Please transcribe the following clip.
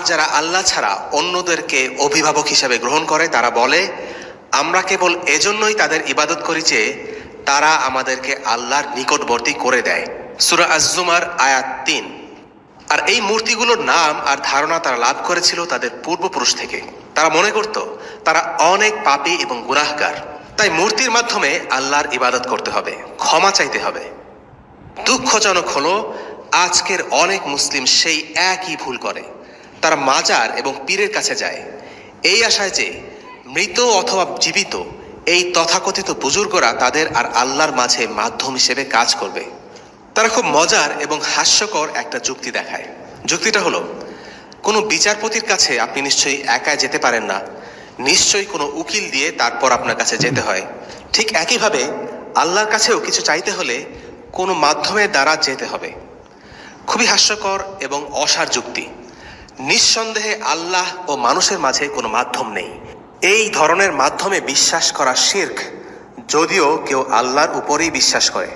যারা আল্লাহ ছাড়া অন্যদেরকে অভিভাবক হিসেবে গ্রহণ করে তারা বলে, আমরা কেবল এজন্যই তাদের ইবাদত করি যে তারা আমাদেরকে আল্লাহর নিকটবর্তী করে দেয়। সূরা আজ-জুমার আয়াত ৩। আর এই মূর্তিগুলোর নাম আর ধারণা তারা লাভ করেছিল তাদের পূর্বপুরুষ থেকে। তারা মনে করত তারা অনেক পাপী এবং গুনাহগার, তাই মূর্তির মাধ্যমে আল্লাহর ইবাদত করতে হবে, ক্ষমা চাইতে হবে। দুঃখজনক হলো আজকের অনেক মুসলিম সেই একই ভুল করে। তারা মাজার এবং পীরের কাছে যায় এই আশায় যে মৃত অথবা জীবিত এই তথাকথিত বুজুর্গরা তাদের আর আল্লাহর মাঝে মাধ্যম হিসেবে কাজ করবে। তারা খুব মজার এবং হাস্যকর একটা যুক্তি দেখায়। যুক্তিটা হলো, কোনো বিচারপতির কাছে আপনি নিশ্চয়ই একা যেতে পারেন না, নিশ্চয়ই কোনো উকিল দিয়ে তারপর আপনার কাছে যেতে হয়। ঠিক একইভাবে আল্লাহর কাছেও কিছু চাইতে হলে কোনো মাধ্যমের দ্বারা যেতে হবে। খুবই হাস্যকর এবং অসার যুক্তি। নিঃসন্দেহে আল্লাহ ও মানুষের মাঝে কোনো মাধ্যম নেই। এই ধরনের মাধ্যমে বিশ্বাস করা শিরক, যদিও কেউ আল্লাহর উপরেই বিশ্বাস করে।